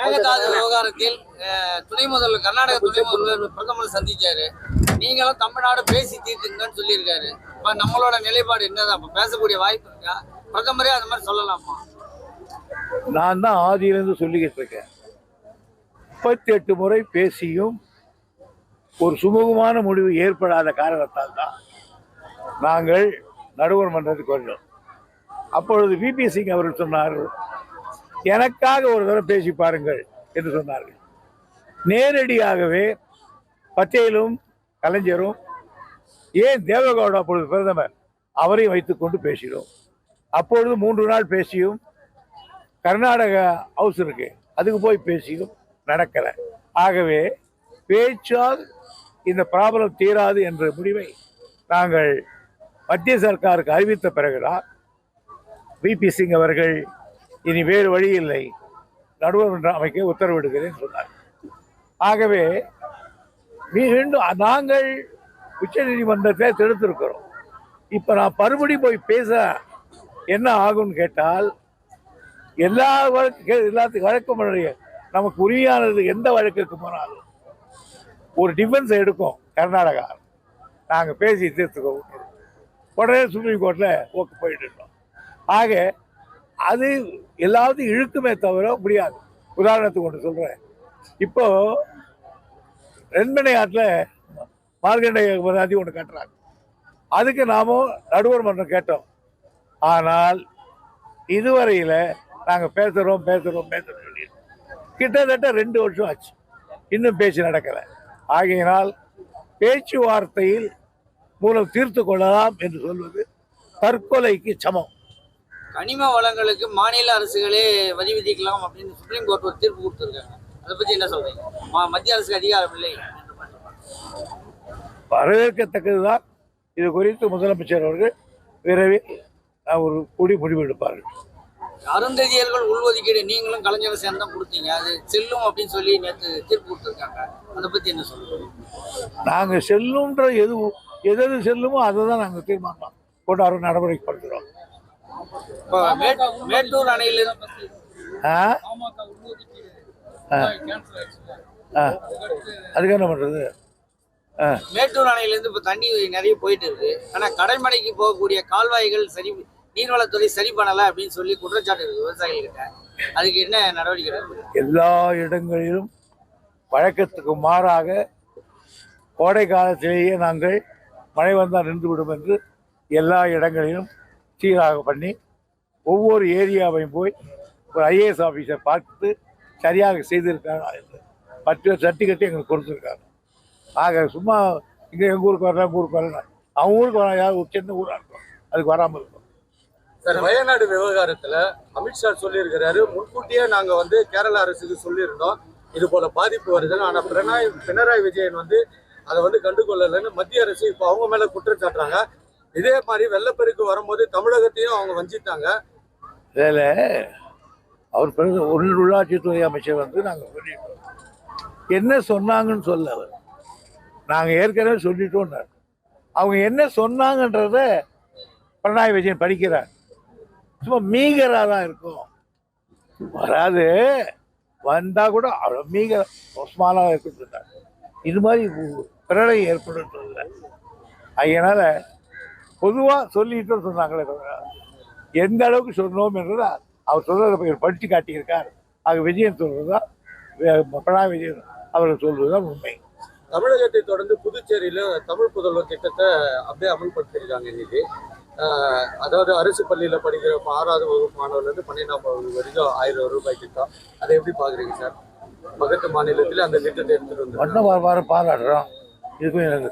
மேகதாது விவகாரத்தில் துணை முதல்வர் கர்நாடக துணை முதல்வர் பிரதமர் சந்திச்சாரு. நீங்களும் தமிழ்நாடு பேசி தீர்த்துங்கன்னு சொல்லியிருக்காரு. இப்ப நம்மளோட நிலைப்பாடு என்னதான்? இப்ப பேசக்கூடிய வாய்ப்பு இருக்கா? பிரதமரே அந்த மாதிரி சொல்லலாமா? நான் தான் ஆதியிலிருந்து சொல்லிக்கிட்டு இருக்கேன். 38 முறை பேசியும் ஒரு சுமூகமான முடிவு ஏற்படாத காரணத்தால் தான் நாங்கள் நடுவர் மன்றத்துக்கு வந்தோம். அப்பொழுது விபி சிங் அவர்கள் சொன்னார்கள், எனக்காக ஒரு தடவை பேசி பாருங்கள் என்று சொன்னார்கள். நேரடியாகவே பட்டேலும் கலைஞரும், ஏன் தேவகவுடா அப்பொழுது பிரதமர், அவரையும் வைத்துக்கொண்டு பேசினோம். அப்பொழுது 3 நாள் பேசியும் கர்நாடக ஹவுஸ் இருக்கு, அதுக்கு போய் பேசியும் நடக்கலை. ஆகவே பேச்சால் இந்த ப்ராப்ளம் தீராது என்ற முடிவை நாங்கள் மத்திய சர்க்காருக்கு அறிவித்த பிறகுதான் விபி சிங் அவர்கள் இனி வேறு வழி இல்லை, நடுவர் மன்றம் அமைக்க உத்தரவிடுகிறேன் சொன்னார். ஆகவே மீண்டும் நாங்கள் உச்ச நீதிமன்றத்தை தடுத்திருக்கிறோம். இப்போ நான் மறுபடி போய் பேச என்ன ஆகும்னு கேட்டால், எல்லா எல்லாத்துக்கும் வழக்கம் நமக்கு உரிமையானது எந்த வழக்குக்கு போனாலும் ஒரு டிஃபென்ஸ் எடுக்கும் கர்நாடகா. நாங்கள் பேசி தீர்த்துக்கோ, உடனே சுப்ரீம் கோர்ட்டில் ஓக்கு போயிட்டு இருக்கோம். ஆக அது எல்லாத்தையும் இழுக்குமே தவிர முடியாது. உதாரணத்துக்கு ஒன்று சொல்கிறேன். இப்போ ரெண்மனை ஆற்றில் மார்கண்டேய நதி ஒன்று கட்டுறாங்க. அதுக்கு நாமும் நடுவர் மன்றம் கேட்டோம். ஆனால் இதுவரையில் நாங்கள் பேசுகிறோம் சொல்லி கிட்டத்தட்ட 2 வருஷம் ஆச்சு, இன்னும் பேச்சு நடக்கலை. ஆகையினால் பேச்சுவார்த்தையில் மூலம் தீர்த்து கொள்ளலாம் என்று சொல்வது தற்கொலைக்கு சமம். கனிம வளங்களுக்கு மாநில அரசுகளே வரி விதிக்கலாம் அப்படின்னு சுப்ரீம் கோர்ட் ஒரு தீர்ப்பு கொடுத்துருக்காங்க. அதை பற்றி என்ன சொல்றீங்க? மத்திய அரசுக்கு அதிகாரம் இல்லை. வரவேற்கத்தக்கதுதான். இது குறித்து முதலமைச்சர் அவர்கள் விரைவில் ஒரு முடிவு எடுப்பார்கள். அருந்ததியர்கள் உள்ஒதுக்கீடு நீங்களும் கலைஞரை சேர்ந்து கொடுத்தீங்க, அது செல்லும் அப்படின்னு சொல்லி நேற்று தீர்ப்பு கொடுத்துருக்காங்க. அதை பற்றி என்ன சொல்றீங்க? நாங்கள் செல்லுன்ற எது செல்லுமோ அதை தான் நாங்கள் தீர்மானம் கொண்டு நடவடிக்கைப்படுத்துகிறோம். மேட்டூர் அணையிலிருந்து அதுக்கு என்ன பண்றது? மேட்டூர் அணையிலிருந்து இப்போ தண்ணி நிறைய போயிட்டு இருக்கு. ஆனால் கடைமடைக்கு போகக்கூடிய கால்வாய்கள் சரி, நீர்வளத்துறை சரி பண்ணலை அப்படின்னு சொல்லி குற்றச்சாட்டு இருக்கு விவசாயிகிட்ட. அதுக்கு என்ன நடவடிக்கை? எல்லா இடங்களிலும் வழக்கத்துக்கு மாறாக கோடை காலத்திலேயே நாங்கள் மழை வந்தால் நின்றுவிடும் என்று எல்லா இடங்களிலும் சீராக பண்ணி ஒவ்வொரு ஏரியாவையும் போய் ஒரு ஐஏஎஸ் ஆஃபீஸர் பார்த்து சரியாக செய்திருக்காங்க என்று 10 சர்டிஃபிகேட் எங்களுக்கு கொடுத்துருக்காங்க. ஆக சும்மா இங்கே எங்கள் ஊருக்கு வரலாம், ஊருக்கு வரலாம், அவங்க ஊருக்கு வரலாம், யாரும் ஒரு சின்ன ஊராக இருக்கும், அதுக்கு வராமல் இருக்கும். சார், வயநாடு விவகாரத்தில் அமித்ஷா சொல்லியிருக்கிறாரு, முன்கூட்டியே நாங்கள் கேரள அரசுக்கு சொல்லியிருந்தோம் இது போல பாதிப்பு வருதுன்னு. ஆனால் பினராயி விஜயன் அதை கண்டுகொள்ளலைன்னு மத்திய அரசு இப்போ அவங்க மேலே குற்றம் சாட்டுறாங்க. இதே மாதிரி வெள்ளப்பெருக்கு வரும்போது தமிழகத்தையும் அவங்க வஞ்சித்தாங்க. இதில் அவர் உள்ளாட்சித்துறை அமைச்சர் நாங்கள் சொல்லிட்டோம். என்ன சொன்னாங்கன்னு சொல்ல அவர், நாங்கள் ஏற்கனவே சொல்லிட்டோம்னார். அவங்க என்ன சொன்னாங்கன்றத பினராயி விஜயன் படிக்கிறார். சும்மா மீகராக தான் இருக்கும், வராது, வந்தால் கூட அவ்வளோ மீகர மோசமானதாக இருக்குன்றார். இது மாதிரி பிரளயம் ஏற்படுறதில்லை. அதனால பொதுவாக சொல்லிட்டு சொன்னாங்களே தவிர எந்த அளவுக்கு சொன்னோம் என்றதை அவர் சொல்றதை படித்து காட்டியிருக்கார். ஆக விஜயன் சொல்றதா, பினராயி விஜயன் அவர்கள் சொல்வதுதான் உண்மை. தமிழகத்தை தொடர்ந்து புதுச்சேரியில தமிழ் புதல்வர் திட்டத்தை அப்படியே அமல்படுத்தியிருக்காங்க. இன்னைக்கு அதாவது அரசு பள்ளியில் படிக்கிற 6வது வகுப்பு மாணவர்லேருந்து 12ஆம் வகுப்பு வரைக்கும் 1000 ரூபாய் திட்டம். அதை எப்படி பார்க்குறீங்க சார்? பக்கத்து மாநிலத்தில் அந்த திட்டத்தை எடுத்துகிட்டு வந்து பாராட்டுறோம். இதுக்கும் எனக்கு